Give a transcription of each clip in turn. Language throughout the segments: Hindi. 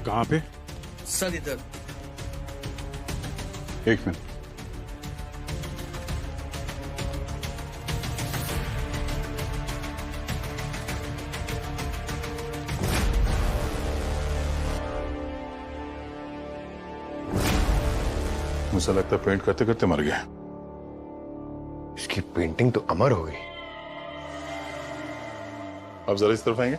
कहाँ पे? सर इधर। एक मिनट। मुझे लगता है पेंट करते करते मर गया। इसकी पेंटिंग तो अमर हो गई। अब जरा इस तरफ आएंगे।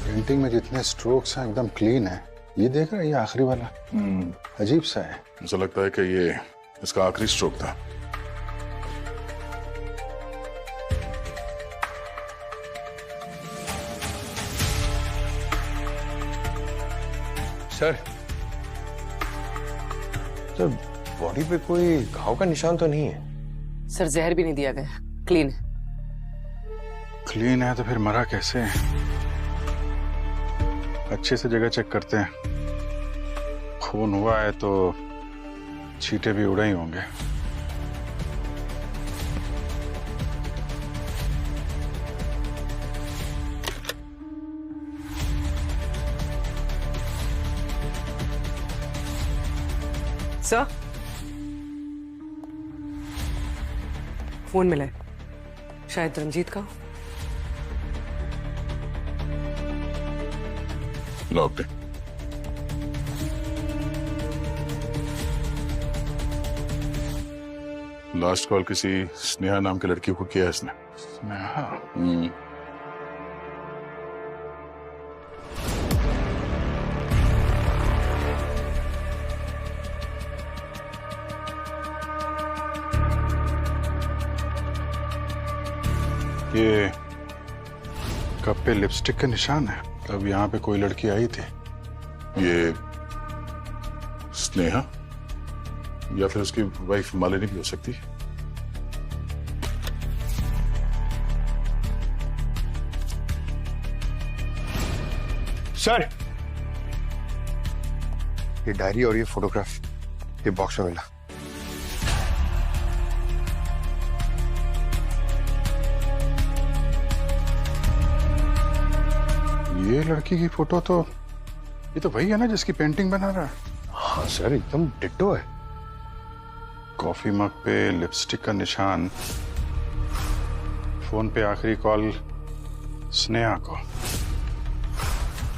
पेंटिंग में जितने स्ट्रोक्स हैं एकदम क्लीन है। ये देख रहे हैं, ये आखिरी वाला अजीब सा है। मुझे लगता है कि ये इसका आखिरी स्ट्रोक था। सर सर बॉडी पे कोई घाव का निशान तो नहीं है? सर जहर भी नहीं दिया गया, क्लीन है। क्लीन है तो फिर मरा कैसे? अच्छे से जगह चेक करते हैं। खून हुआ है तो छींटे भी उड़े ही होंगे। सर फोन मिला है, शायद रंजीत का। लॉक्ड है। लास्ट कॉल किसी स्नेहा नाम की लड़की को किया इसने। स्नेहा? ये कप पे लिपस्टिक का निशान है। तब यहाँ पे कोई लड़की आई थी। ये स्नेहा या फिर उसकी वाइफ मालिनी भी हो सकती है। सर ये डायरी और ये फोटोग्राफ ये बॉक्स में मिला। ये लड़की की फोटो तो ये तो वही है ना जिसकी पेंटिंग बना रहा है। हाँ सर एकदम डिट्टो है। कॉफी मग पे लिपस्टिक का निशान, फोन पे आखिरी कॉल स्नेहा को,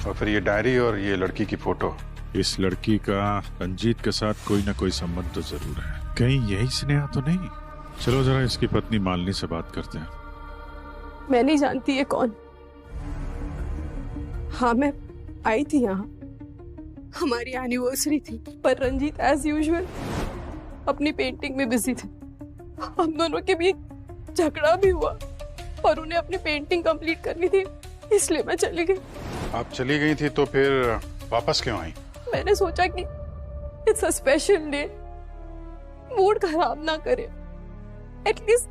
और फिर ये डायरी और ये लड़की की फोटो। इस लड़की का रंजीत के साथ कोई ना कोई संबंध तो जरूर है। कहीं यही स्नेहा तो नहीं? चलो जरा इसकी पत्नी मालिनी से बात करते हैं। मैं नहीं जानती ये कौन। हाँ मैं आई थी यहाँ, हमारी एनिवर्सरी थी, पर रंजीत एज यूजुअल अपनी पेंटिंग में बिजी थे। हम दोनों के बीच झगड़ा भी हुआ और उन्हें अपनी पेंटिंग कंप्लीट करनी थी, इसलिए मैं चली गई। आप चली गई थी तो फिर वापस क्यों आई? मैंने सोचा कि it's a special day, mood खराब ना करे, एटलीस्ट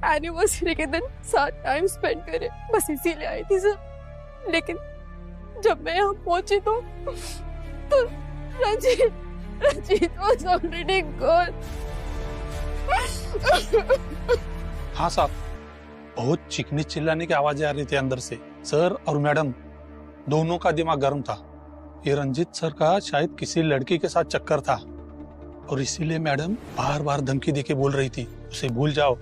एनिवर्सरी के दिन साथ टाइम स्पेंड करे, बस इसीलिए आई थी सर। लेकिन जब मैं यहाँ पहुंची तो रंजीत was already gone। हाँ साहब, बहुत चीखने चिल्लाने की आवाजें आ रही थी अंदर से। सर और मैडम दोनों का दिमाग गर्म था। ये रंजीत सर का शायद किसी लड़की के साथ चक्कर था और इसीलिए मैडम बार बार धमकी देके बोल रही थी उसे भूल जाओ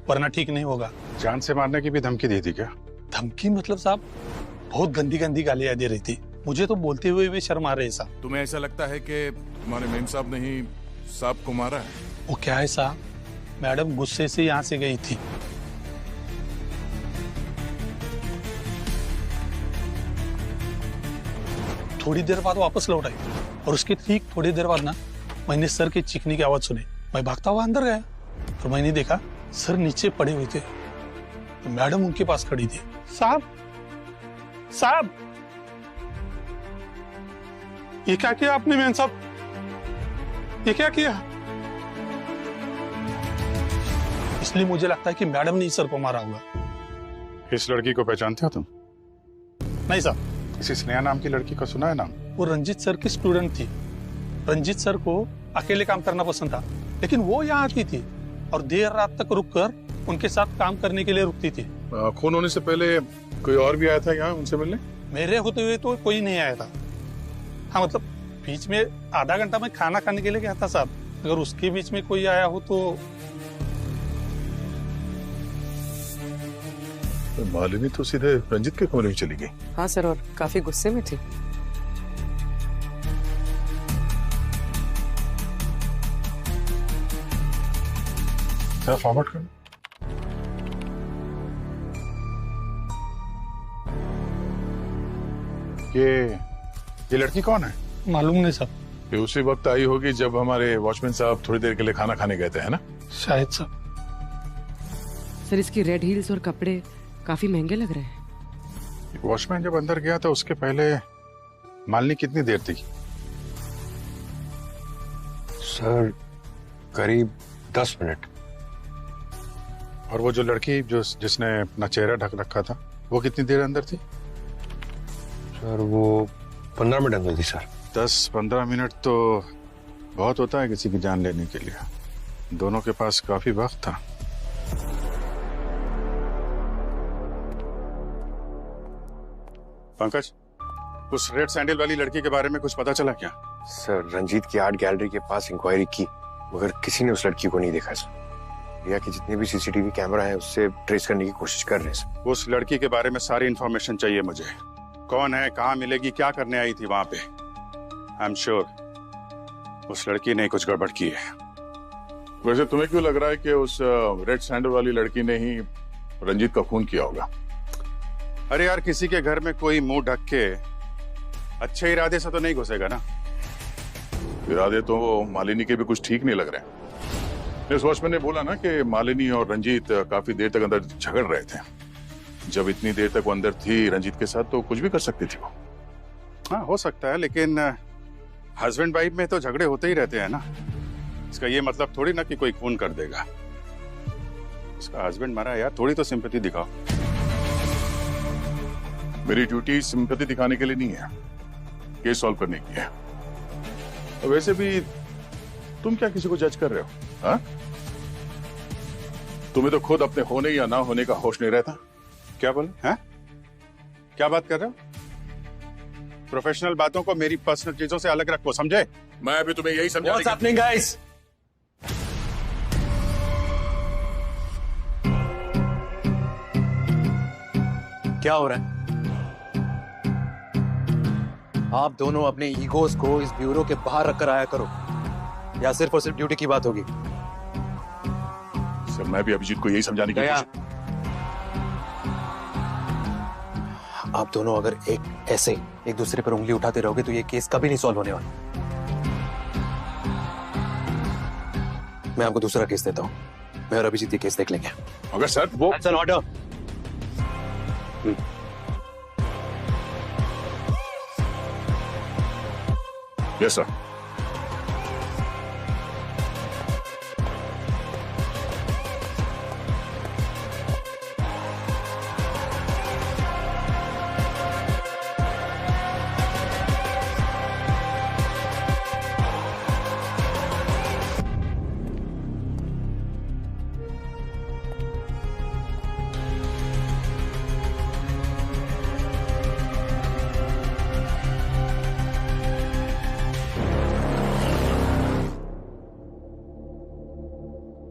वरना ठीक नहीं होगा। जान से मारने की भी धमकी दी थी क्या? धमकी मतलब साहब बहुत गंदी गंदी गालियां दे रही थी। मुझे तो बोलते हुए भी शर्म आ रही है साहब। तुम्हें ऐसा लगता है कि तुम्हारे मेम साहब ने ही साहब को मारा है? वो क्या है साहब, मैडम गुस्से से यहाँ से गई थी। थोड़ी देर बाद वापस लौट आई और उसके ठीक थोड़ी देर बाद ना मैंने सर की चीखने की आवाज सुनी। मैं भागता हुआ अंदर गया और मैंने देखा सर नीचे पड़े हुए थे, तो मैडम उनके पास खड़ी थी। साहब साहब ये क्या किया आपने मेम साहब, ये क्या किया? इसलिए मुझे लगता है कि मैडम ने सर को मारा होगा। इस लड़की को पहचानते हो तुम? नहीं साहब। इसी स्नेहा नाम की लड़की का सुना है नाम? वो रंजीत सर की स्टूडेंट थी। रंजीत सर को अकेले काम करना पसंद था, लेकिन वो यहाँ आती थी और देर रात तक रुककर उनके साथ काम करने के लिए रुकती थी। खून होने से पहले कोई और भी आया था यहाँ उनसे मिलने? मेरे होते हुए तो कोई नहीं आया था। हाँ मतलब बीच में आधा घंटा मैं खाना खाने के लिए गया था साहब, अगर उसके बीच में कोई आया हो तो। मालिनी तो सीधे रंजीत के कमरे में चली गई। हाँ सर, और काफी गुस्से में थी। सर फॉरवर्ड कर। ये लड़की कौन है? मालूम नहीं साहब। ये उसी वक्त आई होगी जब हमारे वॉचमैन साहब थोड़ी देर के लिए खाना खाने गए थे, है ना? शायद साहब। सर इसकी रेड हील्स और कपड़े काफी महंगे लग रहे हैं। वॉचमैन जब अंदर गया था उसके पहले मालिनी कितनी देर थी? सर करीब 10 मिनट। और वो जो लड़की जिसने अपना चेहरा ढक रखा था वो कितनी देर अंदर थी? सर वो 15 मिनट अंदर थी सर। 10-15 मिनट तो बहुत होता है किसी की जान लेने के लिए। दोनों के पास काफी वक्त था। पंकज, उस रेड सैंडल वाली लड़की के बारे में कुछ पता चला क्या? सर रंजीत की आर्ट गैलरी के पास इंक्वायरी की मगर किसी ने उस लड़की को नहीं देखा सर। भैया कि जितने भी सीसीटीवी कैमरा है उससे ट्रेस करने की कोशिश कर रहे हैं सर। उस लड़की के बारे में सारी इंफॉर्मेशन चाहिए मुझे। कौन है, कहाँ मिलेगी, क्या करने आई थी वहां पे? आई एम श्योर उस लड़की ने कुछ गड़बड़ की है। वैसे तुम्हें क्यों लग रहा है कि उस रेड सैंडल वाली लड़की ने ही रंजीत का खून किया होगा? अरे यार, किसी के घर में कोई मुंह ढक के अच्छे इरादे से तो नहीं घुसेगा ना। इरादे तो मालिनी के भी कुछ ठीक नहीं लग रहे। इस वॉचमैन ने बोला ना कि मालिनी और रंजीत काफी देर तक अंदर झगड़ रहे थे। जब इतनी देर तक वो अंदर थी रंजीत के साथ तो कुछ भी कर सकती थी वो। हाँ हो सकता है, लेकिन हस्बैंड वाइफ में तो झगड़े होते ही रहते हैं ना। इसका ये मतलब थोड़ी ना कि कोई खून कर देगा। इसका हस्बैंड मरा है यार, थोड़ी तो सिंपैथी दिखाओ। मेरी ड्यूटी सिंपैथी दिखाने के लिए नहीं है, केस सॉल्व करने की है। और वैसे भी तुम क्या किसी को जज कर रहे हो? हाँ? तुम्हें तो खुद अपने होने या ना होने का होश नहीं रहता। क्या बोले? हैं? क्या बात कर रहे हो? प्रोफेशनल बातों को मेरी पर्सनल चीजों से अलग रखो, समझे? मैं भी तुम्हें यही समझा। What's happening, guys? क्या हो रहा है? आप दोनों अपने ईगोस को इस ब्यूरो के बाहर रखकर आया करो, या सिर्फ और सिर्फ ड्यूटी की बात होगी? सर मैं भी अभिजीत को यही समझाने की कोशिश। आप दोनों अगर ऐसे एक दूसरे पर उंगली उठाते रहोगे तो ये केस कभी नहीं सॉल्व होने वाला। मैं आपको दूसरा केस देता हूं। मैं और अभिजीत ये केस देख लेंगे। मगर सर वो That's an order. Yes sir.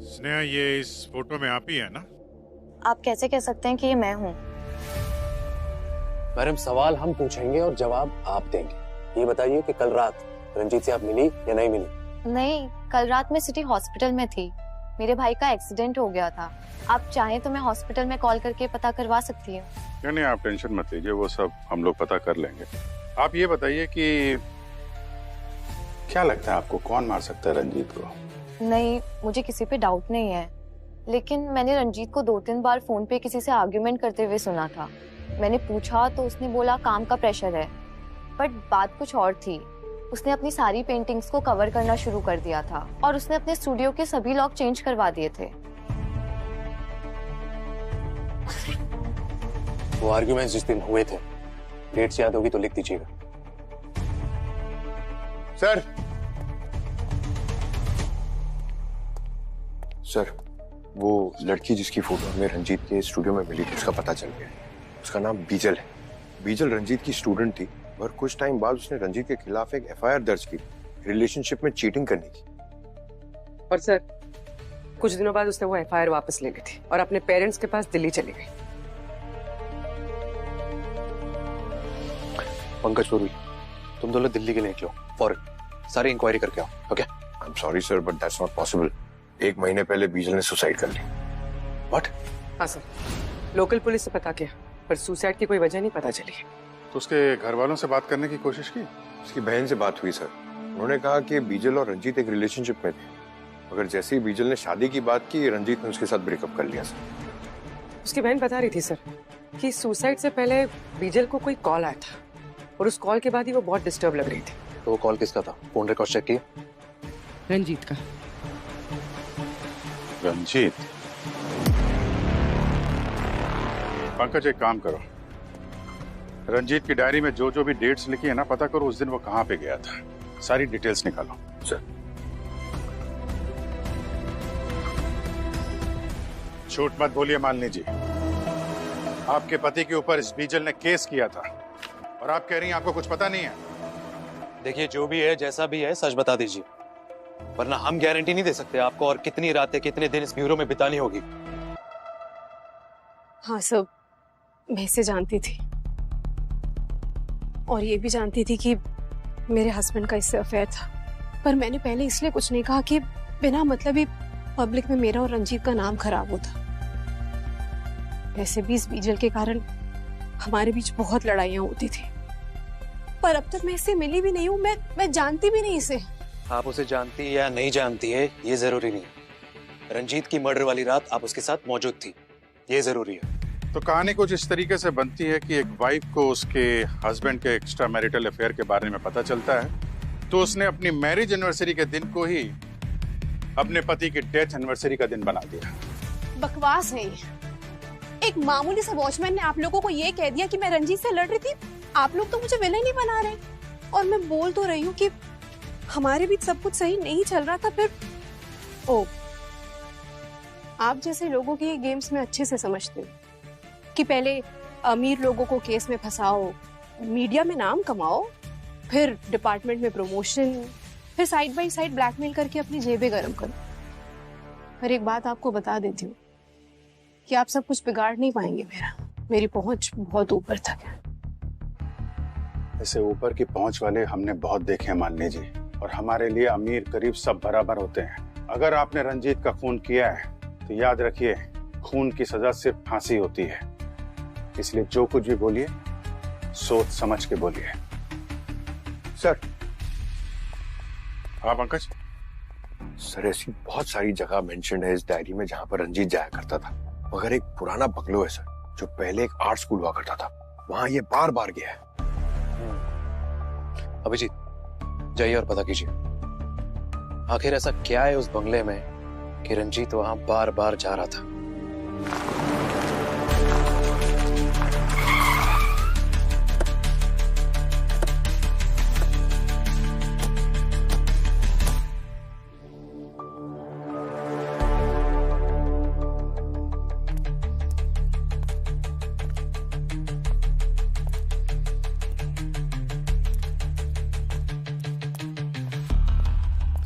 Sneha, ये इस फोटो में आप ही है ना? आप कैसे कह सकते हैं कि ये मैं हूँ? मैडम सवाल हम पूछेंगे और जवाब आप देंगे। ये बताइए कि कल रात रंजीत से आप मिली या नहीं मिली? नहीं, कल रात मैं सिटी हॉस्पिटल में थी। मेरे भाई का एक्सीडेंट हो गया था। आप चाहें तो मैं हॉस्पिटल में कॉल करके पता करवा सकती हूँ। नहीं, आप टेंशन मत लीजिए, वो सब हम लोग पता कर लेंगे। आप ये बताइए कि क्या लगता है आपको, कौन मार सकता है रंजीत को? नहीं, मुझे किसी पे डाउट नहीं है, लेकिन मैंने रंजीत को 2-3 बार फोन पे किसी से आर्ग्यूमेंट करते हुए सुना था। मैंने पूछा तो उसने बोला काम का प्रेशर है, बट बात कुछ और थी। उसने अपनी सारी पेंटिंग्स को कवर करना शुरू कर दिया था और उसने अपने स्टूडियो के सभी लॉक चेंज करवा दिए थे। वो आर्ग्यूमेंट्स जिस दिन हुए थे, डेट्स याद होगी तो लिख दीजिएगा। सर, सर, वो लड़की जिसकी फोटो हमें रंजीत के स्टूडियो में मिली थी, उसका पता चल गया है। उसका नाम बीजल है। बीजल रंजीत की स्टूडेंट थी और कुछ टाइम बाद उसने रंजीत के खिलाफ एक एफआईआर दर्ज की रिलेशनशिप में चीटिंग करने की। और सर, कुछ दिनों बाद उसने वो एफआईआर वापस ले ली थी और अपने पेरेंट्स के पास दिल्ली चली गई। पंकज पुरी, तुम दोनों दिल्ली के लिए निकलो और सारी इंक्वायरी करके आओ। Okay? I am sorry sir, but that's not possible. 1 महीने पहले बीजल ने सुसाइड कर ली। व्हाट? हाँ सर, लोकल पुलिस से पता किया पर सुसाइड की कोई वजह नहीं पता चली। तो उसके घर वालों से बात करने की कोशिश की? उसकी बहन से बात हुई सर। उन्होंने कहा कि बीजल और रंजीत एक रिलेशनशिप में थे, मगर जैसे ही बीजल ने शादी की बात की, रंजीत ने उसके साथ ब्रेकअप कर लिया सर। उसकी बहन बता रही थी सर कि सुसाइड से पहले बीजल को कोई कॉल आया था और उस कॉल के बाद ही वो बहुत डिस्टर्ब लग रही थी। तो वो कॉल किसका था? फोन रिकॉर्ड चेक किए? रंजीत का। रंजीत? पंकज, एक काम करो, रंजीत की डायरी में जो जो भी डेट्स लिखी है ना, पता करो उस दिन वो कहाँ पे गया था। सारी डिटेल्स निकालो। सर। झूठ मत बोलिए मालिनी जी, आपके पति के ऊपर इस बीजल ने केस किया था और आप कह रही हैं आपको कुछ पता नहीं है। देखिए, जो भी है जैसा भी है सच बता दीजिए, वरना हम गारंटी नहीं दे सकते आपको और कितनी रातें कितने दिन इस ब्यूरो में बितानी होगी। हाँ सब, मैं इसे जानती थी और ये भी जानती थी कि मेरे हस्बैंड का इससे अफेयर था, पर मैंने पहले इसलिए कुछ नहीं कहा कि बिना मतलब ही पब्लिक में मेरा और रंजीत का नाम खराब होता। वैसे भी इस बीजल के कारण हमारे बीच बहुत लड़ाइयां होती थी, पर अब तक मैं इससे मिली भी नहीं हूँ। मैं जानती भी नहीं इसे। आप उसे जानती या नहीं जानती है ये जरूरी नहीं। रंजीत की मर्डर वाली रात आप उसके साथ मौजूद थी, ये जरूरी है। तो कहानी कुछ इस तरीके से बनती है कि एक वाइफ को उसके हस्बैंड के एक्स्ट्रा मैरिटल अफेयर के बारे में पता चलता है, तो उसने अपनी मैरिज एनिवर्सरी के दिन को ही अपने पति की डेथ एनिवर्सरी का दिन बना दिया। बकवास है ये। एक मामूली सा वॉचमैन ने आप लोगों को ये कह दिया कि मैं रंजीत से लड़ रही थी। आप लोग तो मुझे विलेन ही बना रहे हैं। और मैं बोल तो रही हूँ कि हमारे बीच सब कुछ सही नहीं चल रहा था, फिर ओ, आप जैसे लोगों की गेम्स में अच्छे से समझते हो कि पहले अमीर लोगों को केस में फंसाओ, मीडिया में नाम कमाओ, फिर डिपार्टमेंट में प्रमोशन, फिर साइड बाय साइड ब्लैकमेल करके अपनी जेबें गर्म करो। पर एक बात आपको बता देती हूँ कि आप सब कुछ बिगाड़ नहीं पाएंगे। मेरी पहुंच बहुत ऊपर तक है। ऐसे ऊपर की पहुंच वाले हमने बहुत देखे हैं मालिनी जी, और हमारे लिए अमीर गरीब सब बराबर होते हैं। अगर आपने रंजीत का खून किया है तो याद रखिए, खून की सजा सिर्फ फांसी होती है। इसलिए जो कुछ भी बोलिए सोच समझ के बोलिए। सर। हाँ पंकज। सर, ऐसी बहुत सारी जगह मेंशन है इस डायरी में जहां पर रंजीत जाया करता था, मगर एक पुराना बंगलो है सर, जो पहले एक आर्ट स्कूल हुआ करता था, वहां ये बार बार गया है। अभिजीत, जाइए और पता कीजिए आखिर ऐसा क्या है उस बंगले में कि रंजीत वहां बार बार जा रहा था।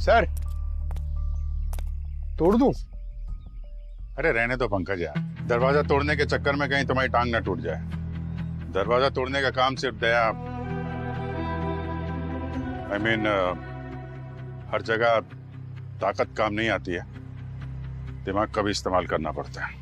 सर, तोड़ दूं? अरे रहने दो पंकज यार, दरवाजा तोड़ने के चक्कर में कहीं तुम्हारी टांग ना टूट जाए। दरवाजा तोड़ने का काम सिर्फ दया, I mean, हर जगह ताकत काम नहीं आती है, दिमाग का भी इस्तेमाल करना पड़ता है।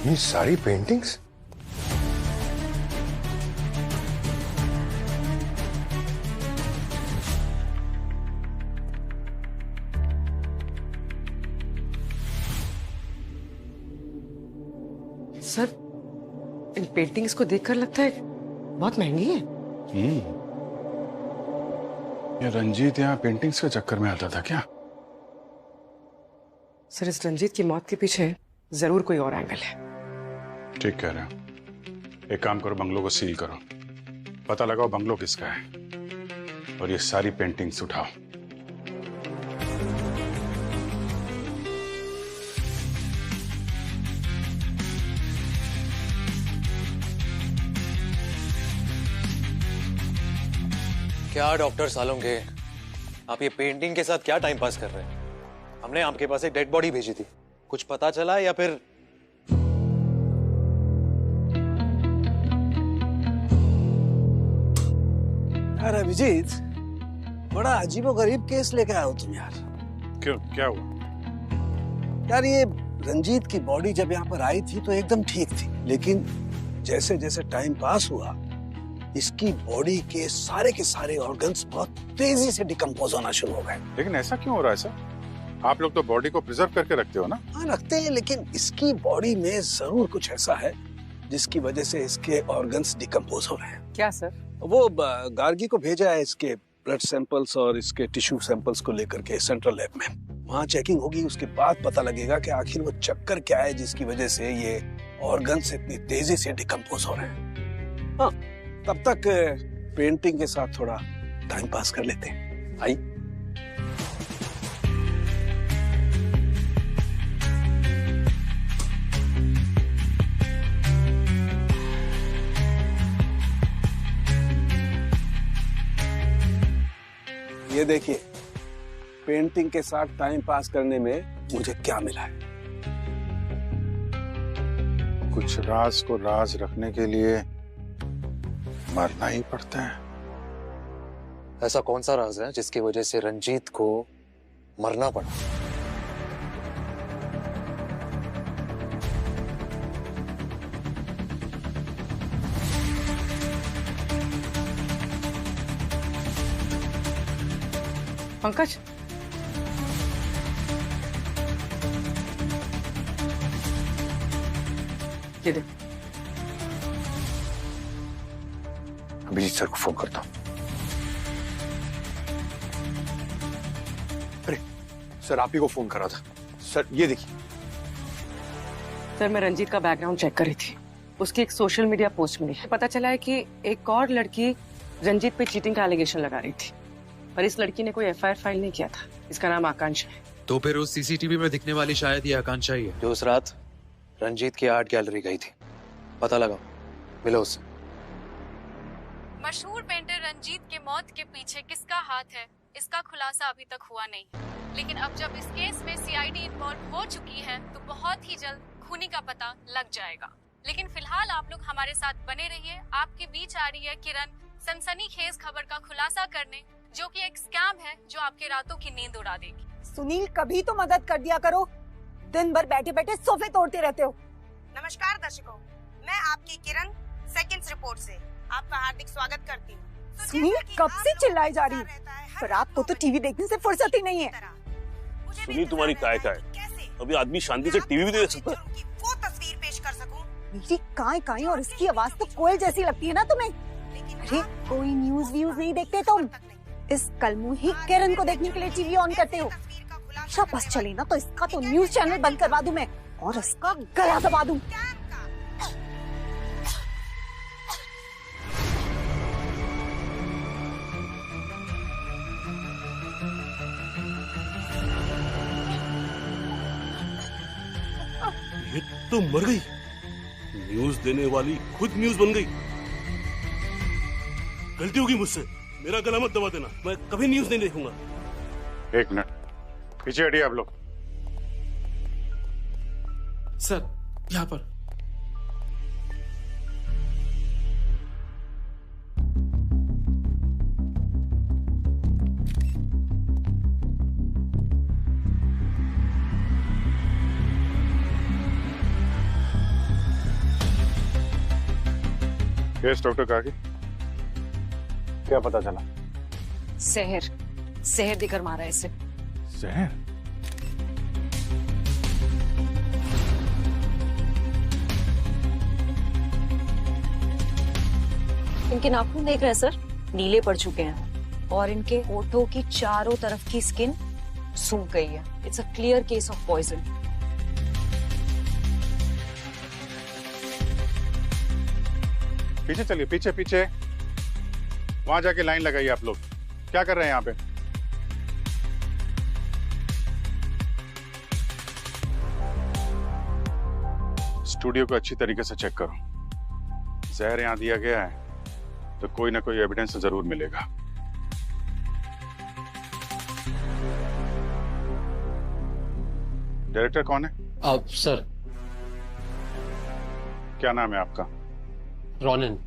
ये सारी पेंटिंग्स? सर, इन पेंटिंग्स को देखकर लगता है बहुत महंगी है। ये रंजीत यहाँ पेंटिंग्स के चक्कर में आता था क्या? सर, इस रंजीत की मौत के पीछे जरूर कोई और एंगल है। ठीक कह रहे हो। एक काम करो, बंगलों को सील करो, पता लगाओ बंगलो किसका है, और ये सारी पेंटिंग्स उठाओ। क्या डॉक्टर सालोंगे, आप ये पेंटिंग के साथ क्या टाइम पास कर रहे हैं? हमने आपके पास एक डेड बॉडी भेजी थी, कुछ पता चला या फिर? यार अभिजीत, बड़ा अजीबोगरीब केस लेके आए हो तुम यार। क्यों, क्या हुआ? यार ये रंजीत की बॉडी जब यहाँ पर आई थी तो एकदम ठीक थी, लेकिन जैसे जैसे टाइम पास हुआ इसकी बॉडी के सारे ऑर्गन्स बहुत तेजी से डिकम्पोज होना शुरू हो गए। लेकिन ऐसा क्यों हो रहा है सर? आप लोग तो बॉडी को प्रिजर्व करके रखते हो ना? हाँ रखते हैं, लेकिन इसकी बॉडी में जरूर कुछ ऐसा है जिसकी वजह से इसके ऑर्गन्स डिकम्पोज हो रहे हैं। क्या सर? वो गार्गी को भेजा है इसके ब्लड सैंपल्स और इसके टिश्यू सैंपल्स को लेकर के सेंट्रल लैब में। वहाँ चेकिंग होगी, उसके बाद पता लगेगा कि आखिर वो चक्कर क्या है जिसकी वजह से ये ऑर्गन्स इतनी तेजी से डिकम्पोज हो रहे हैं। हाँ, तब तक पेंटिंग के साथ थोड़ा टाइम पास कर लेते हैं। आई ये देखिए, पेंटिंग के साथ टाइम पास करने में मुझे क्या मिला है। कुछ राज को राज रखने के लिए मरना ही पड़ता है। ऐसा कौन सा राज है जिसकी वजह से रंजीत को मरना पड़ा? पंकज, ये देख। अभिजीत सर को फोन करता हूँ। अरे सर, आप ही को फोन करा था। सर ये देखिए। सर, मैं रंजीत का बैकग्राउंड चेक कर रही थी, उसकी एक सोशल मीडिया पोस्ट मिली है। पता चला है कि एक और लड़की रंजीत पे चीटिंग का एलिगेशन लगा रही थी, पर इस लड़की ने कोई एफआईआर फाइल नहीं किया था। इसका नाम आकांक्षा है। तो फिर उस सीसीटीवी में दिखने वाली शायद ये आकांक्षा ही है जो उस रात रंजीत की आर्ट गैलरी गई थी। पता लगाओ, मिलो उससे। मशहूर पेंटर रंजीत के मौत के पीछे किसका हाथ है, इसका खुलासा अभी तक हुआ नहीं, लेकिन अब जब इस केस में सीआईडी इन्वॉल्व हो चुकी है तो बहुत ही जल्द खूनी का पता लग जाएगा। लेकिन फिलहाल आप लोग हमारे साथ बने रहिए। आपके बीच आ रही है किरण, सनसनीखेज खबर का खुलासा करने, जो कि एक स्कैम है जो आपके रातों की नींद उड़ा देगी। सुनील, कभी तो मदद कर दिया करो, दिन भर बैठे बैठे सोफे तोड़ते रहते हो। नमस्कार दर्शकों, मैं आपकी किरण सेकंड्स रिपोर्ट से आपका हार्दिक स्वागत करती हूँ। सुनील, कब से चिल्लाई जा रही है, पर आपको तो टीवी देखने से फुर्सत ही नहीं है। सुनील, तुम्हारी काय का है? अभी आदमी शांति से टीवी भी देख सकता है। वो तस्वीर पेश कर सकूं। मेरी काय और इसकी आवाज तो कोयल जैसी लगती है ना तुम्हें? अरे कोई न्यूज व्यूज नहीं देखते तुम? इस कलमुही किरण को देखने के लिए टीवी ऑन करते हो। बस चले ना तो इसका तो न्यूज चैनल बंद करवा दूं मैं, और इसका गला दबा दूं। ये तो मर गई। न्यूज देने वाली खुद न्यूज बन गई। गलती होगी मुझसे, मेरा गला मत दबा देना, मैं कभी न्यूज नहीं देखूंगा। एक मिनट पीछे हटिए आप लोग। सर, यहाँ पर। यस डॉक्टर काकी, क्या पता चला? जहर देकर मारा है इसे। जहर? इनके नाखून देख रहे हैं सर, नीले पड़ चुके हैं और इनके होठों की चारों तरफ की स्किन सूख गई है। It's a clear case of poison. पीछे चलिए, पीछे पीछे, वहां जाके लाइन लगाइए। आप लोग क्या कर रहे हैं यहाँ पे? स्टूडियो को अच्छी तरीके से चेक करो। जहर यहाँ दिया गया है तो कोई ना कोई एविडेंस जरूर मिलेगा। डायरेक्टर कौन है? अब सर, क्या नाम है आपका? रोनिन।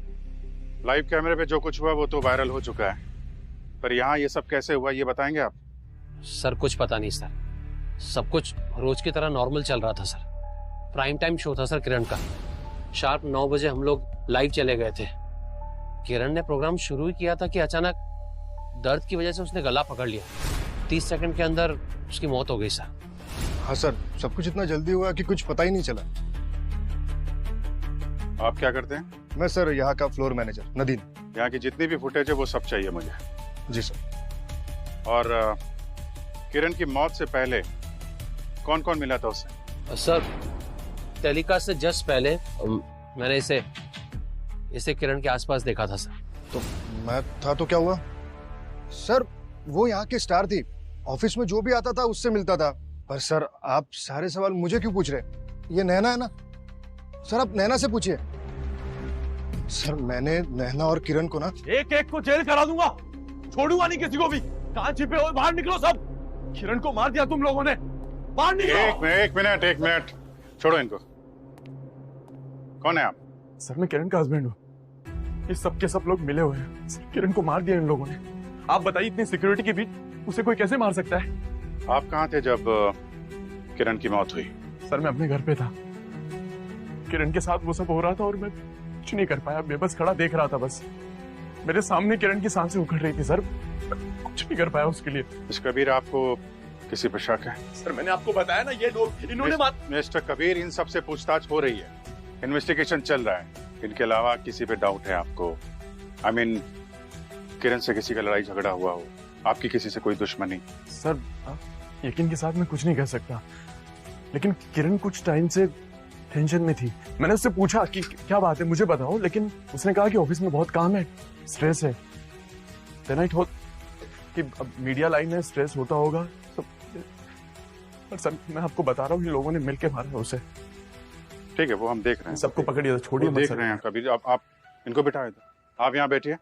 लाइव कैमरे पे जो कुछ हुआ वो तो वायरल हो चुका है, पर यहाँ ये सब कैसे हुआ ये बताएंगे आप? सर कुछ पता नहीं सर, सब कुछ रोज की तरह नॉर्मल चल रहा था सर। प्राइम टाइम शो था सर किरण का। शार्प 9 बजे हम लोग लाइव चले गए थे। किरण ने प्रोग्राम शुरू ही किया था कि अचानक दर्द की वजह से उसने गला पकड़ लिया। 30 सेकंड के अंदर उसकी मौत हो गई सर। हाँ सर, सब कुछ इतना जल्दी हुआ कि कुछ पता ही नहीं चला। आप क्या करते हैं? मैं सर यहाँ का फ्लोर मैनेजर नदीम। यहाँ की जितनी भी फुटेज है वो सब चाहिए मुझे। जी सर। और किरण की मौत से पहले कौन कौन मिला था उससे? सर टेलीकास्ट से जस्ट पहले मैंने इसे किरण के आसपास देखा था सर। तो मैं था तो क्या हुआ? सर वो यहाँ की स्टार थी, ऑफिस में जो भी आता था उससे मिलता था। पर सर आप सारे सवाल मुझे क्यों पूछ रहे? ये नैना है ना सर, आप नैना से पूछिए। सर मैंने नैना और किरण को ना एक एक को जेल करा दूंगा, छोड़ूंगा नहीं किसी को भी। कहाँ छिपे हो? बाहर निकलो सब। किरण को मार दिया तुम लोगों ने, बाहर निकलो। एक मिनट छोड़ो इनको। कौन है आप? सर मैं किरण का हस्बैंड हूँ। ये सब के सब लोग मिले हुए हैं। सर किरण को मार दिया इन लोगों ने। आप बताइए इतनी सिक्योरिटी के बीच उसे कोई कैसे मार सकता है? आप कहाँ थे जब किरण की मौत हुई? सर मैं अपने घर पे था, किरण के साथ वो सब हो रहा था और मैं कुछ नहीं कर पाया, बेबस खड़ा देख रहा था। बस मेरे सामने किरण की सांसें उखड़ रही थी सर, कुछ नहीं कर पाया उसके लिए। मिस्टर कबीर, आपको किसी पर शक है? सर मैंने आपको बताया ना, ये लोग इन्होंने मिस्टर कबीर, इन सब से पूछताछ हो रही है, इन्वेस्टिगेशन चल रहा है। इनके अलावा किसी पे डाउट है आपको? I mean, किरण से किसी का लड़ाई झगड़ा हुआ हो, आपकी किसी से कोई दुश्मनी? सर यकीन के साथ मैं कुछ नहीं कह सकता, लेकिन किरण कुछ टाइम से टेंशन में थी। मैंने उससे पूछा कि क्या बात है मुझे बताओ, लेकिन उसने कहा कि ऑफिस में बहुत काम है, स्ट्रेस है। Then I thought कि अब मीडिया लाइन है, स्ट्रेस होता होगा। पर सर मैं आपको बता रहा हूँ, इन लोगों ने मिलके मारा है उसे। ठीक है, वो हम देख रहे हैं। सबको पकड़िए, छोड़िए मत। देख रहे हैं कबीर। आप इनको बिठाए दो। आप यहाँ बैठिए,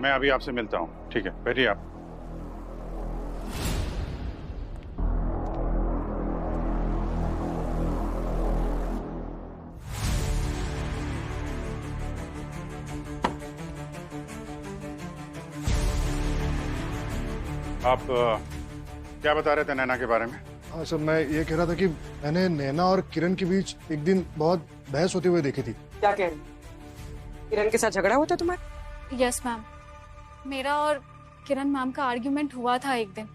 मैं अभी आपसे मिलता हूँ। ठीक है, बैठिए आप। आप क्या बता रहे थे नैना के बारे में? हाँ सर, मैं ये कह रहा था कि मैंने नैना और किरण के बीच एक दिन बहुत बहस होते हुए देखी थी। क्या कह रही? किरण के साथ झगड़ा हुआ था तुम्हारा? यस मैम, मेरा और किरण मैम का आर्ग्यूमेंट हुआ था एक दिन।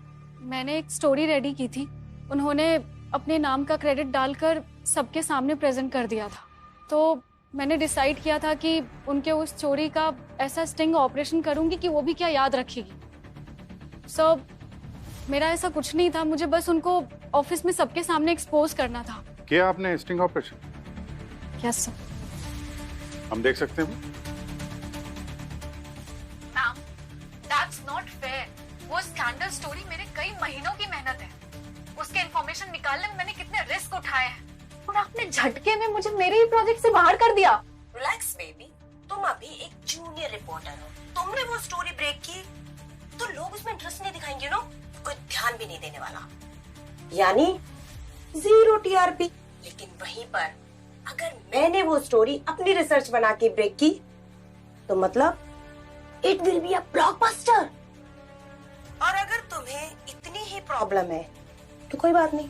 मैंने एक स्टोरी रेडी की थी, उन्होंने अपने नाम का क्रेडिट डालकर सबके सामने प्रेजेंट कर दिया था। तो मैंने डिसाइड किया था कि उनके उस चोरी का ऐसा स्टिंग ऑपरेशन करूंगी कि वो भी क्या याद रखेगी। सो मेरा ऐसा कुछ नहीं था, मुझे बस उनको ऑफिस में सबके सामने एक्सपोज करना था। किया आपने स्टिंग ऑपरेशन? Yes sir. हम देख सकते हैं? Ma'am, that's not fair. वो स्कैंडल स्टोरी मेरे कई महीनों की मेहनत है। उसके इंफॉर्मेशन निकालने में मैंने कितने रिस्क उठाए हैं, और आपने झटके में मुझे मेरे ही प्रोजेक्ट से बाहर कर दिया। रिलैक्स बेबी, तुम अभी एक जूनियर रिपोर्टर हो। तुमने वो स्टोरी ब्रेक की तो लोग उसमें इंटरेस्ट नहीं दिखाएंगे ना, कोई ध्यान भी नहीं देने वाला, यानी 0 TRP। लेकिन वहीं पर अगर मैंने वो स्टोरी अपनी रिसर्च बना के ब्रेक की तो मतलब it will be a blockbuster. और अगर तुम्हें इतनी ही प्रॉब्लम है तो कोई बात नहीं,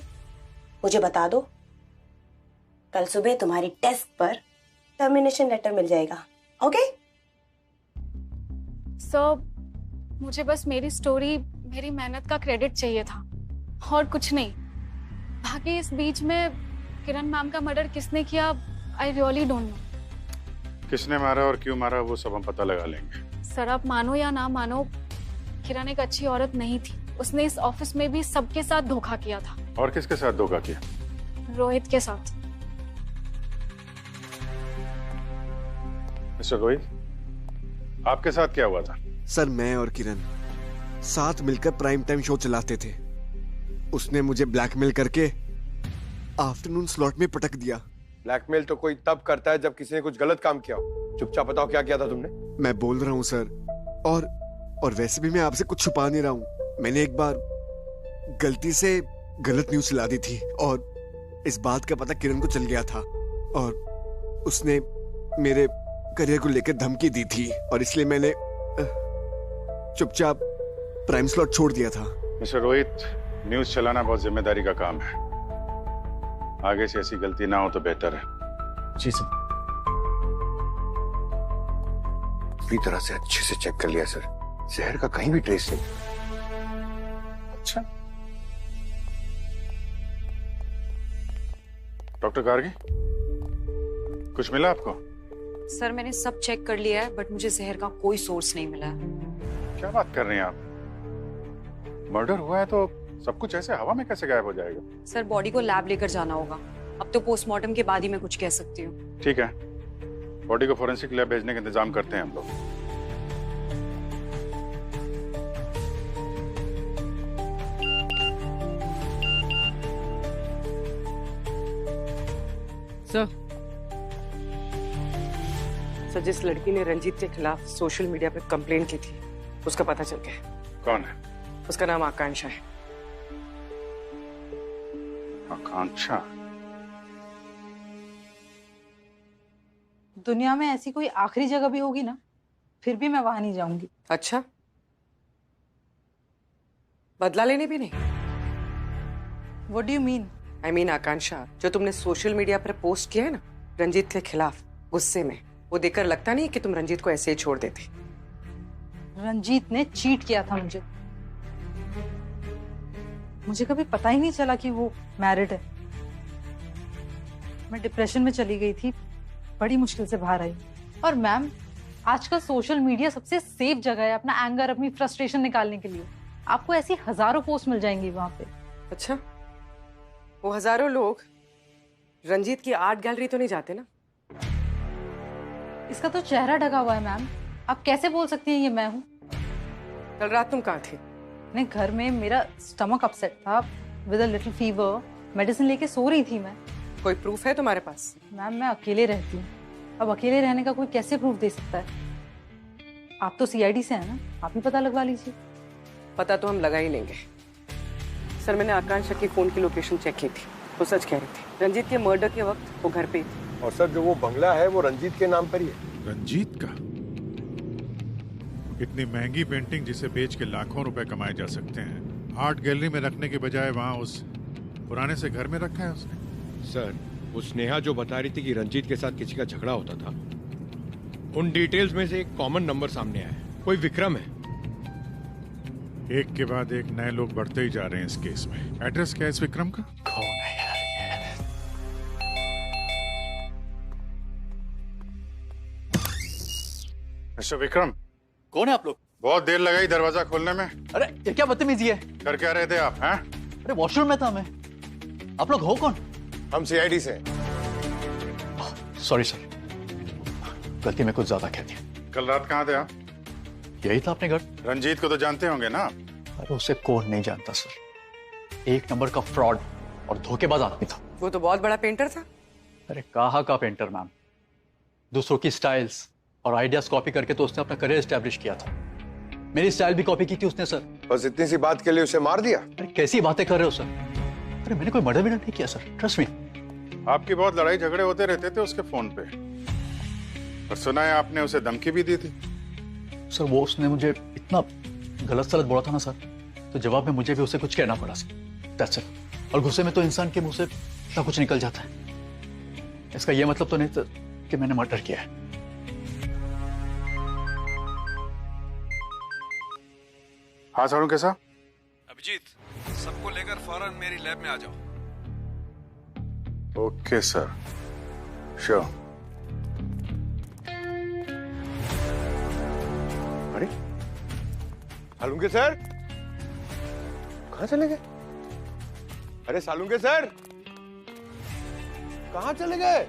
मुझे बता दो, कल सुबह तुम्हारी डेस्क पर टर्मिनेशन लेटर मिल जाएगा। ओके? सर मुझे बस मेरी स्टोरी, मेरी मेहनत का क्रेडिट चाहिए था और कुछ नहीं। बाकी इस बीच में किरण मैम का मर्डर किसने किया, आई रियली डोंट नो। किसने मारा और क्यों मारा वो सब हम पता लगा लेंगे। सर आप मानो या ना मानो, किरण एक अच्छी औरत नहीं थी। उसने इस ऑफिस में भी सबके साथ धोखा किया था। और किसके साथ धोखा किया? रोहित के साथ। मिस्टर रोहित, आपके साथ क्या हुआ था? सर मैं और किरण साथ मिलकर प्राइम टाइम शो चलाते थे। उसने मुझे ब्लैकमेल करके आफ्टरनून स्लॉट में पटक दिया। ब्लैकमेल तो कोई तब करता है जब किसी ने कुछ गलत काम किया हो। चुपचाप बताओ क्या किया था तुमने? मैं बोल रहा हूँ सर, और वैसे भी मैं आपसे कुछ छुपा नहीं रहा हूँ। मैंने एक बार गलती से गलत न्यूज चला दी थी और इस बात का पता किरण को चल गया था और उसने मेरे करियर को लेकर धमकी दी थी और इसलिए मैंने चुपचाप प्राइम स्लॉट छोड़ दिया था। मिस्टर रोहित, न्यूज चलाना बहुत जिम्मेदारी का काम है। आगे से ऐसी गलती ना हो तो बेहतर है। जी सर। पूरी तरह से अच्छे से चेक कर लिया सर, जहर का कहीं भी ट्रेस नहीं। अच्छा, डॉक्टर गार्गी, कुछ मिला आपको? सर मैंने सब चेक कर लिया है बट मुझे जहर का कोई सोर्स नहीं मिला है। क्या बात कर रही हैं आप? मर्डर हुआ है तो सब कुछ ऐसे हवा में कैसे गायब हो जाएगा? सर बॉडी को लैब लेकर जाना होगा। अब तो पोस्टमार्टम के बाद ही मैं कुछ कह सकती हूँ। ठीक है, बॉडी को फोरेंसिक लैब भेजने का इंतजाम करते हैं हम लोग। सर, जिस लड़की ने रंजीत के खिलाफ सोशल मीडिया पे कंप्लेंट की थी उसका पता चल गया। कौन है? उसका नाम आकांक्षा है। आकांक्षा? दुनिया में ऐसी कोई आखिरी जगह भी होगी ना, फिर भी मैं वहां नहीं जाऊंगी। अच्छा, बदला लेने भी नहीं? What do you mean? I mean आकांक्षा, जो तुमने सोशल मीडिया पर पोस्ट किया है ना रंजीत के खिलाफ गुस्से में, वो देखकर लगता नहीं कि तुम रंजीत को ऐसे ही छोड़ देते। रंजीत ने चीट किया था मुझे कभी पता ही नहीं चला कि वो मैरिड है। मैं डिप्रेशन में चली गई थी, बड़ी मुश्किल से बाहर आई। और मैम, आजकल सोशल मीडिया सबसे सेफ जगह है अपना एंगर, अपनी फ्रस्ट्रेशन निकालने के लिए। आपको ऐसी हजारों पोस्ट मिल जाएंगी वहां पे। अच्छा, वो हजारों लोग रंजीत की आर्ट गैलरी तो नहीं जाते ना? इसका तो चेहरा ढका हुआ है मैम, आप कैसे बोल सकती हैं ये मैं हूँ? कल रात तुम कहाँ थी? अपने घर में, मेरा स्टमक अपसेट था with a little fever, medicine लेके सो रही थी मैं। कोई प्रूफ है तुम्हारे पास? मैम मैं अकेले रहती हूँ, अब अकेले रहने का कोई कैसे प्रूफ दे सकता है? आप तो सीआईडी से हैं ना, आप ही पता लगवा लीजिए। पता तो हम लगा ही लेंगे। सर, मैंने आकांक्षा की फोन की लोकेशन चेक की थी, वो सच कह रही थी। रंजीत के मर्डर के वक्त वो घर पे थी। और सर, जो वो बंगला है वो रंजीत के नाम पर ही है। रंजीत का? इतनी महंगी पेंटिंग जिसे बेच के लाखों रुपए कमाए जा सकते हैं, आर्ट गैलरी में रखने के बजाय वहाँ उस पुराने से घर में रखा है उसने। सर, वो स्नेहा जो बता रही थी कि रंजीत के साथ किसी का झगड़ा होता था, उन डिटेल्स में से एक कॉमन नंबर सामने आया है, कोई विक्रम है। एक के बाद एक नए लोग बढ़ते ही जा रहे हैं इस केस में। एड्रेस क्या है इस विक्रम का? कौन है यार ये? मिस्टर विक्रम। कौन है आप लोग? बहुत देर लगाई दरवाजा खोलने में। अरे ये क्या बदतमीजी है? कर क्या रहे थे आप? हैं? अरे वॉशरूम में था मैं। आप लोग हो कौन? हम सीआईडी से। सॉरी सर, गलती में कुछ ज्यादा कह दिया। कल रात कहाँ थे आप? यही था अपने घर। रंजीत को तो जानते होंगे ना? अरे उसे कौन नहीं जानता सर, एक नंबर का फ्रॉड और धोखेबाज आदमी था। वो तो बहुत बड़ा पेंटर था। अरे कहाँ का पेंटर मैम, दूसरों की स्टाइल्स और आइडियाज कॉपी करके तो उसने अपना करियर एस्टेब्लिश किया था। मेरी स्टाइल भी कॉपी की थी उसने सर। बस इतनी सी बात के लिए उसे मार दिया? अरे कैसी बातें कर रहे हो सर? अरे मैंने कोई मर्डर विडर नहीं किया सर, ट्रस्ट मी। आपकी बहुत लड़ाई झगड़े होते रहते थे उसके फोन पे, और सुना है आपने उसे धमकी भी दी थी। सर वो उसने मुझे इतना गलत सलत बोला था ना सर, तो जवाब में मुझे भी उसे कुछ कहना पड़ा सर। That's it. और गुस्से में तो इंसान के मुंह से इतना कुछ निकल जाता है। इसका ये मतलब तो नहीं था कि मैंने मर्डर किया है। हाँ सारू, कैसा? अभिजीत, सबको लेकर फौरन मेरी लैब में आ जाओ। Okay sir, sure. Salunke sir कहाँ चले गए? अरे सालुंके सर कहाँ चले गए?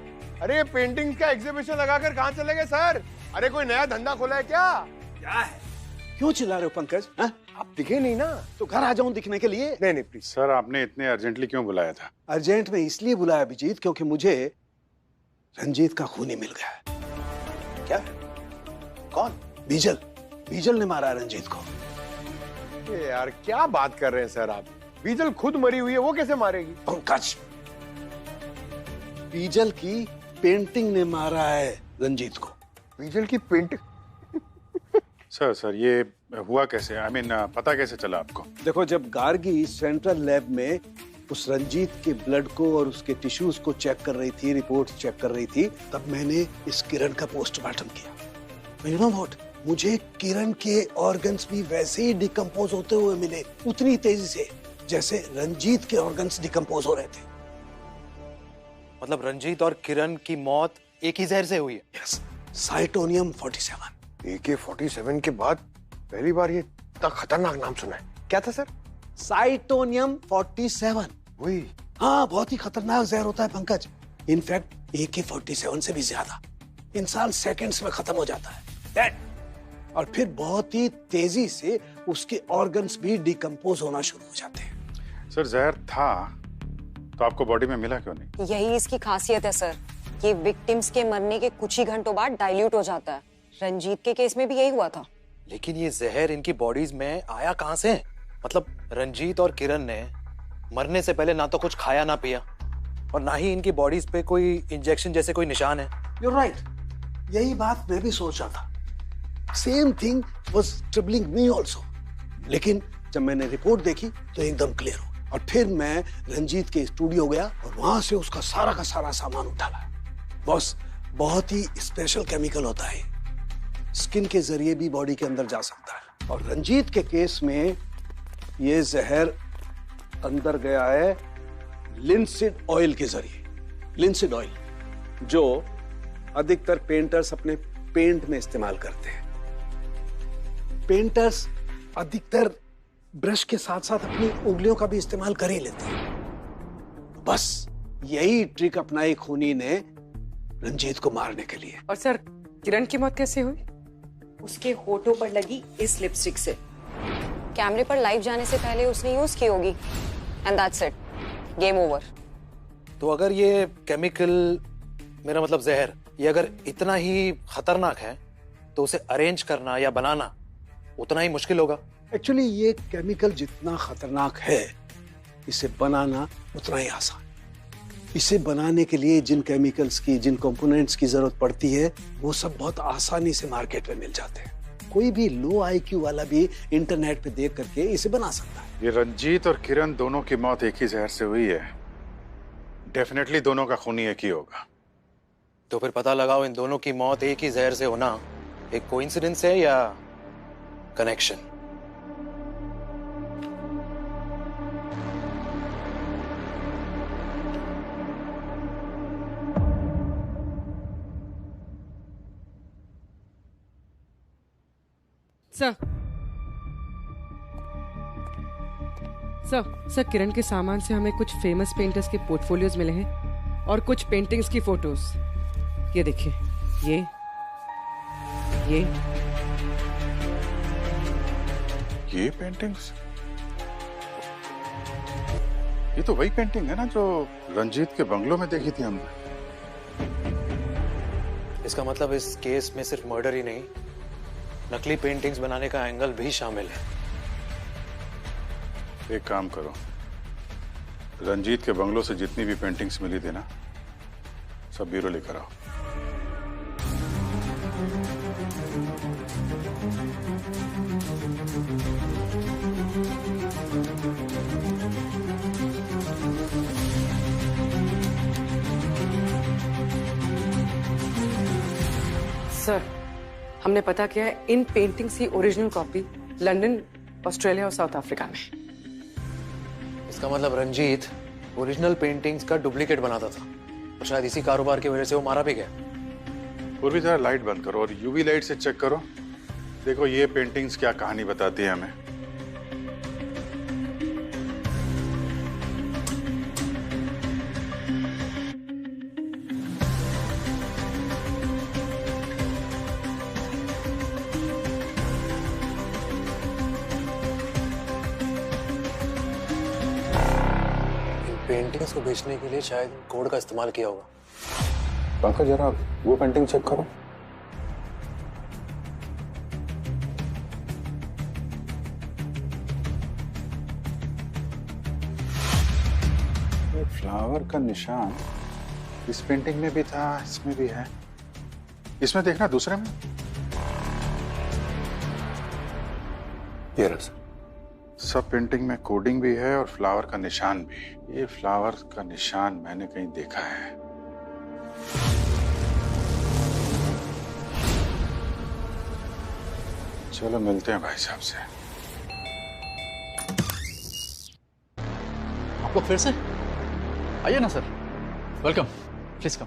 अरे ये पेंटिंग का एग्जीबिशन लगाकर कहाँ चले गए सर? अरे कोई नया धंधा खोला है क्या? क्या है? क्यों चिल्ला रहे हो पंकज? आप दिखे नहीं ना। तो घर आ जाऊं दिखने के लिए? नहीं प्लीज। सर आपने इतने अर्जेंटली क्यों बुलाया था? अर्जेंट में इसलिए बुलाया अभिजीत क्योंकि मुझे रंजीत का खूनी मिल गया है। क्या? कौन? बीजल। बीजल ने मारा रंजीत को। ये यार क्या बात कर रहे हैं सर आप? बीजल खुद मरी हुई है, वो कैसे मारेगी? पंकज, बीजल की पेंटिंग ने मारा है रंजीत को। बीजल की पेंटिंग? सर ये हुआ कैसे? I mean, पता कैसे चला आपको? देखो, जब गार्गी सेंट्रल लैब में उस रंजीत के ब्लड को और उसके टिश्यूज को चेक कर रही थी, रिपोर्ट चेक कर रही थी, तब मैंने इस किरण का पोस्टमार्टम किया। यू नो व्हाट, मुझे किरण के ऑर्गन्स भी वैसे ही डिकम्पोज होते हुए मिले, उतनी तेजी से जैसे रंजीत के ऑर्गन्स डिकम्पोज हो रहे थे। मतलब रंजीत और किरण की मौत एक ही जहर से हुई है? यस, साइटोनियम 47। AK-47 के बाद पहली बार ये इतना खतरनाक नाम सुना है। क्या था सर? साइटोनियम 47। वही। हाँ, बहुत ही खतरनाक जहर होता है पंकज। इनफैक्ट AK-47 से भी ज्यादा। इंसान सेकंड्स में खत्म हो जाता है, डेड। और फिर बहुत ही तेजी से उसके ऑर्गन्स भी डिकम्पोज होना शुरू हो जाते हैं। सर जहर था तो आपको बॉडी में मिला क्यों नहीं? यही इसकी खासियत है सर, ये विक्टिम्स के मरने के कुछ ही घंटों बाद डाइल्यूट हो जाता है। रंजीत के केस में भी यही हुआ था। लेकिन ये जहर इनकी बॉडीज में आया कहां से? मतलब रंजीत और किरण ने मरने से पहले ना तो कुछ खाया ना पिया, और ना ही इनकी बॉडीज पे कोई इंजेक्शन जैसे कोई निशान है। You're right. यही बात मैं भी सोच रहा था। Same thing was troubling me also. लेकिन जब मैंने रिपोर्ट देखी तो एकदम क्लियर हो। और फिर मैं रंजीत के स्टूडियो गया और वहां से उसका सारा का सारा सामान उठा लाया। बॉस, बहुत ही स्पेशल केमिकल होता है, स्किन के जरिए भी बॉडी के अंदर जा सकता है। और रंजीत के केस में ये जहर अंदर गया है लिंसिड ऑयल के जरिए। लिंसिड ऑयल जो अधिकतर पेंटर्स अपने पेंट में इस्तेमाल करते हैं। पेंटर्स अधिकतर ब्रश के साथ साथ अपनी उंगलियों का भी इस्तेमाल कर ही लेते हैं। बस यही ट्रिक अपनाई खूनी ने रंजीत को मारने के लिए। और सर, किरण की मौत कैसे हुई? उसके होठों पर लगी इस लिपस्टिक से। कैमरे पर लाइव जाने से पहले उसने यूज की होगी, and that's it, game over. तो अगर ये केमिकल, मेरा मतलब जहर, ये अगर इतना ही खतरनाक है तो उसे अरेंज करना या बनाना उतना ही मुश्किल होगा। एक्चुअली ये केमिकल जितना खतरनाक है, इसे बनाना उतना ही आसान। इसे बनाने के लिए जिन केमिकल्स की, जिन कंपोनेंट्स की जरूरत पड़ती है, वो सब बहुत आसानी से मार्केट में मिल जाते हैं। कोई भी लो IQ वाला भी इंटरनेट पे देख करके इसे बना सकता है। ये रंजीत और किरण दोनों की मौत एक ही जहर से हुई है। डेफिनेटली दोनों का खूनी एक ही होगा। तो फिर पता लगाओ, इन दोनों की मौत एक ही जहर से होना एक कोइंसिडेंस है या कनेक्शन? सर, किरण के सामान से हमें कुछ फेमस पेंटर्स के पोर्टफोलियोज मिले हैं और कुछ पेंटिंग्स की फोटोज। ये देखिए, ये पेंटिंग्स, ये तो वही पेंटिंग है ना जो रंजीत के बंगलों में देखी थी हमने। इसका मतलब इस केस में सिर्फ मर्डर ही नहीं, नकली पेंटिंग्स बनाने का एंगल भी शामिल है। एक काम करो, रंजीत के बंगलों से जितनी भी पेंटिंग्स मिली थी ना, सब ब्यूरो लेकर आओ। सर, हमने पता किया है इन पेंटिंग्स की ओरिजिनल कॉपी लंदन, ऑस्ट्रेलिया और साउथ अफ्रीका में। इसका मतलब रंजीत ओरिजिनल पेंटिंग्स का डुप्लीकेट बनाता था और शायद इसी कारोबार की वजह से वो मारा भी गया। पूर्वी जरा लाइट बंद करो और UV लाइट से चेक करो। देखो ये पेंटिंग्स क्या कहानी बताती है हमें। पेंटिंग्स को बेचने के लिए शायद कोड का इस्तेमाल किया होगा। पंकज जरा वो पेंटिंग चेक करो। ये फ्लावर का निशान इस पेंटिंग में भी था, इसमें भी है। इसमें देखना, दूसरे में। ये रहा सर। सब पेंटिंग में कोडिंग भी है और फ्लावर का निशान भी। ये फ्लावर का निशान मैंने कहीं देखा है। चलो मिलते हैं भाई साहब से। आपको फिर से आइए ना सर, वेलकम, प्लीज कम।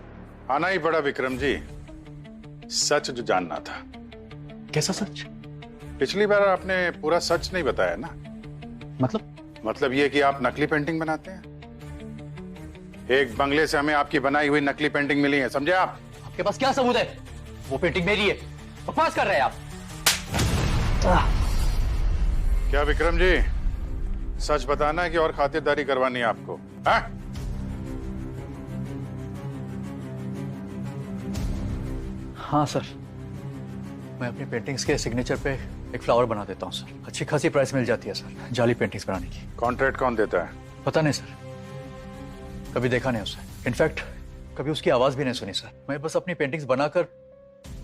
आना ही पड़ा विक्रम जी, सच जो जानना था। कैसा सच? पिछली बार आपने पूरा सच नहीं बताया ना। मतलब ये कि आप नकली पेंटिंग बनाते हैं। एक बंगले से हमें आपकी बनाई हुई नकली पेंटिंग मिली है, समझे आप? आपके पास क्या सबूत है? वो पेंटिंग मेरी है, बकवास कर रहे हैं आप। क्या विक्रम जी, सच बताना है कि और खातिरदारी करवानी है आपको? हाँ? हाँ सर, मैं अपनी पेंटिंग्स के सिग्नेचर पे एक फ्लावर बना देता हूँ सर। अच्छी खासी प्राइस मिल जाती है सर जाली पेंटिंग्स बनाने की। कॉन्ट्रैक्ट कौन देता है? पता नहीं सर, कभी देखा नहीं उसे। इनफैक्ट कभी उसकी आवाज भी नहीं सुनी सर। मैं बस अपनी पेंटिंग्स बनाकर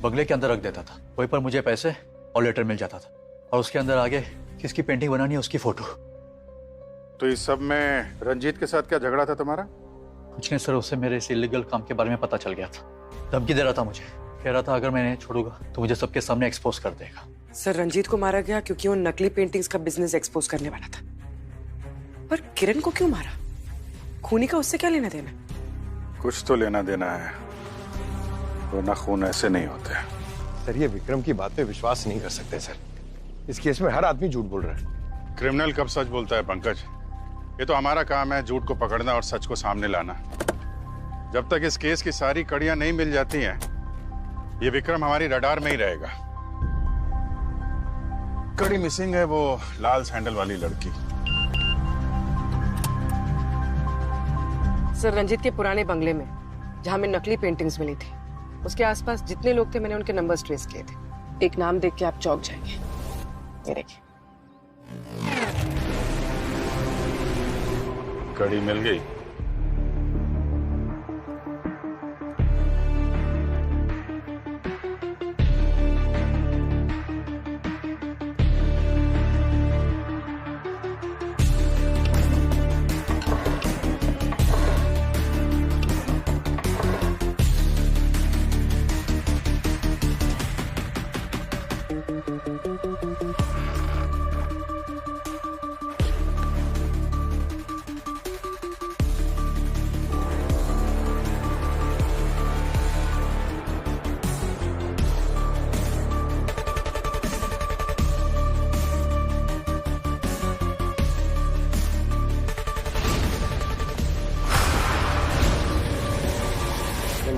बंगले के अंदर रख देता था, वहीं पर मुझे पैसे और लेटर मिल जाता था, और उसके अंदर आगे किसकी पेंटिंग बनानी है उसकी फोटो। तो इस सब में रंजीत के साथ क्या झगड़ा था तुम्हारा? कुछ नहीं सर, उससे मेरे इस इलीगल काम के बारे में पता चल गया था। धमकी दे रहा था मुझे, कह रहा था अगर मैं नहीं छोड़ूंगा तो मुझे सबके सामने एक्सपोज कर देगा। सर, रंजीत को मारा गया क्योंकि वो नकली पेंटिंग्स का बिजनेस एक्सपोज करने वाला था। पर किरण को क्यों मारा? खूनी का उससे क्या लेना देना? कुछ तो लेना देना है, वरना खून ऐसे नहीं होते। सर, ये विक्रम की बात पे विश्वास नहीं कर सकते सर। इस केस में हर आदमी झूठ बोल रहा है। क्रिमिनल कब सच बोलता है पंकज? ये तो हमारा काम है झूठ को पकड़ना और सच को सामने लाना। जब तक इस केस की सारी कड़ियां नहीं मिल जाती हैं, ये विक्रम हमारी रडार में ही रहेगा। कड़ी मिसिंग है वो लाल सैंडल वाली लड़की। सर, रंजीत के पुराने बंगले में जहां में नकली पेंटिंग्स मिली थी, उसके आसपास जितने लोग थे मैंने उनके नंबर्स ट्रेस किए थे। एक नाम देख के आप चौंक जाएंगे। ये देखिए, कड़ी मिल गई।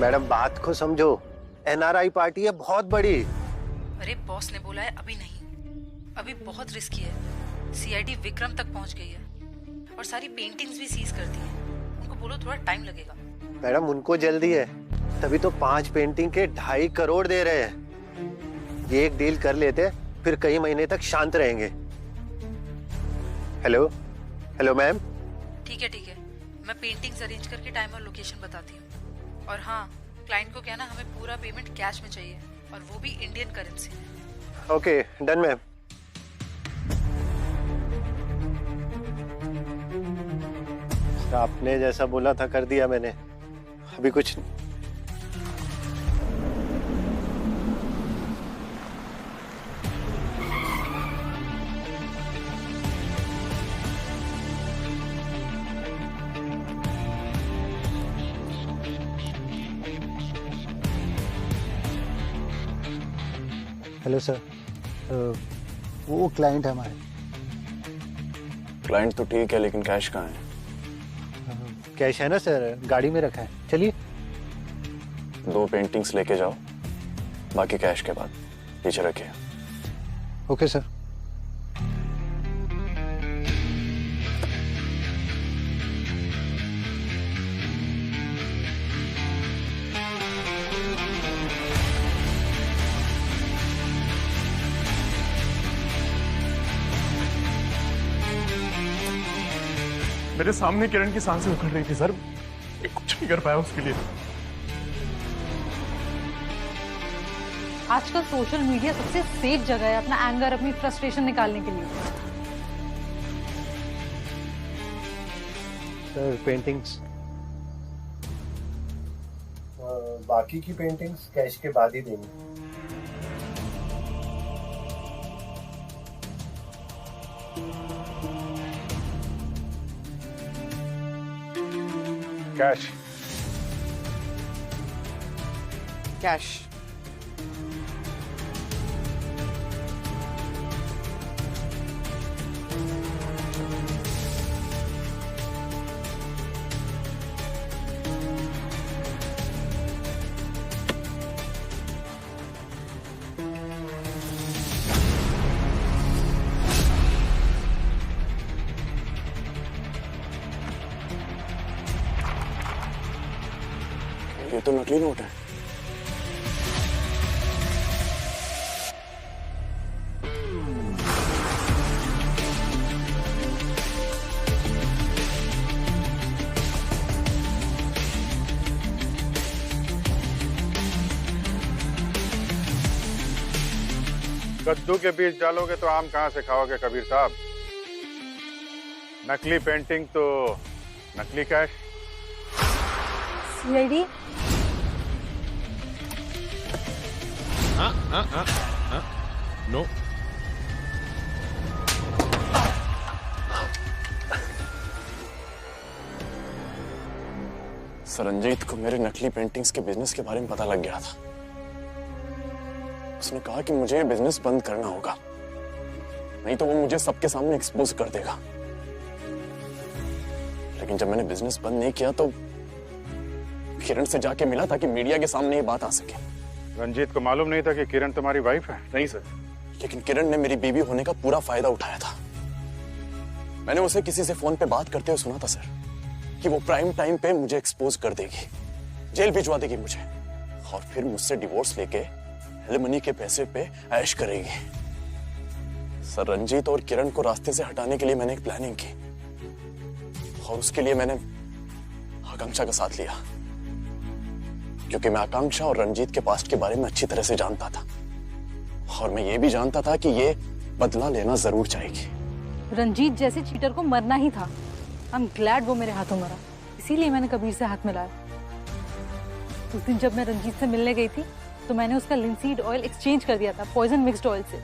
मैडम, बात को समझो। एनआरआई पार्टी है बहुत बड़ी। अरे बॉस ने बोला है अभी नहीं, अभी बहुत रिस्की है। सीआईडी विक्रम तक पहुंच गई है और सारी पेंटिंग्स भी सीज कर दी है। उनको बोलो थोड़ा टाइम लगेगा। मैडम, उनको जल्दी है, तभी तो 5 पेंटिंग के 2.5 करोड़ दे रहे हैं। ये एक डील कर लेते, फिर कई महीने तक शांत रहेंगे। Hello hello ma'am. ठीक है, मैं पेंटिंग्स अरेंज करके टाइम और लोकेशन बताती हूँ। और हाँ, क्लाइंट को कहना हमें पूरा पेमेंट कैश में चाहिए, और वो भी इंडियन करेंसी में। Okay, done ma'am. आपने जैसा बोला था कर दिया मैंने, अभी कुछ नहीं। हेलो सर, वो क्लाइंट है हमारे। क्लाइंट तो ठीक है, लेकिन कैश कहाँ है? कैश है ना सर, गाड़ी में रखा है। चलिए। 2 पेंटिंग्स लेके जाओ, बाकी कैश के बाद पीछे रखिए। Okay sir. मेरे सामने किरण की सांसें उखड़ रही थी सर, मैं कुछ नहीं कर पाया उसके लिए। आजकल सोशल मीडिया सबसे सेफ जगह है अपना एंगर, अपनी फ्रस्ट्रेशन निकालने के लिए। सर पेंटिंग्स, बाकी की पेंटिंग्स कैश के बाद ही देंगे। Cash cash. ये तो नकली नोट है। कद्दू के बीज डालोगे तो आम कहां से खाओगे कबीर साहब? नकली पेंटिंग तो नकली कैश। सीआईडी? नो। रंजीत को मेरे नकली पेंटिंग्स के बिजनेस के बारे में पता लग गया था। उसने कहा कि मुझे बिजनेस बंद करना होगा, नहीं तो वो मुझे सबके सामने एक्सपोज कर देगा। लेकिन जब मैंने बिजनेस बंद नहीं किया तो किरण से जाके मिला ताकि मीडिया के सामने ये बात आ सके। रंजीत को मालूम नहीं था कि किरण तुम्हारी वाइफ है? नहीं सर। लेकिन किरण ने मेरी बीवी होने का पूरा फायदा उठाया था। मैंने उसे किसी से फोन पे बात करते हुए सुना था सर कि वो प्राइम टाइम पे मुझे एक्सपोज कर देगी, जेल भिजवा देगी मुझे, और फिर मुझसे डिवोर्स लेके एलिमनी के पैसे पे ऐश करेगी। सर रंजीत और किरण को रास्ते से हटाने के लिए मैंने एक प्लानिंग की, और उसके लिए मैंने आकांक्षा का साथ लिया, क्योंकि मैं आकांक्षा और रंजीत के पास्ट के बारे में अच्छी तरह से जानता था, और मैं ये भी जानता था कि ये बदला लेना जरूर चाहेगी। रंजीत जैसे चीटर को मरना ही था। आई एम ग्लैड वो मेरे हाथों मरा, इसीलिए मैंने कबीर से हाथ मिलाया। उस दिन जब मैं रंजीत से मिलने गई थी तो मैंने उसका लिंसीड ऑयल एक्सचेंज कर दिया था पॉइजन मिक्स्ड ऑयल से।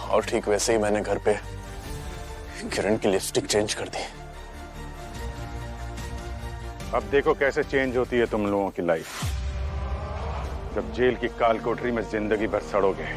और ठीक वैसे ही मैंने घर पे किरण की लिपस्टिक चेंज कर दी। अब देखो कैसे चेंज होती है तुम लोगों की लाइफ, जब जेल की काल कोठरी में जिंदगी भर सड़ोगे।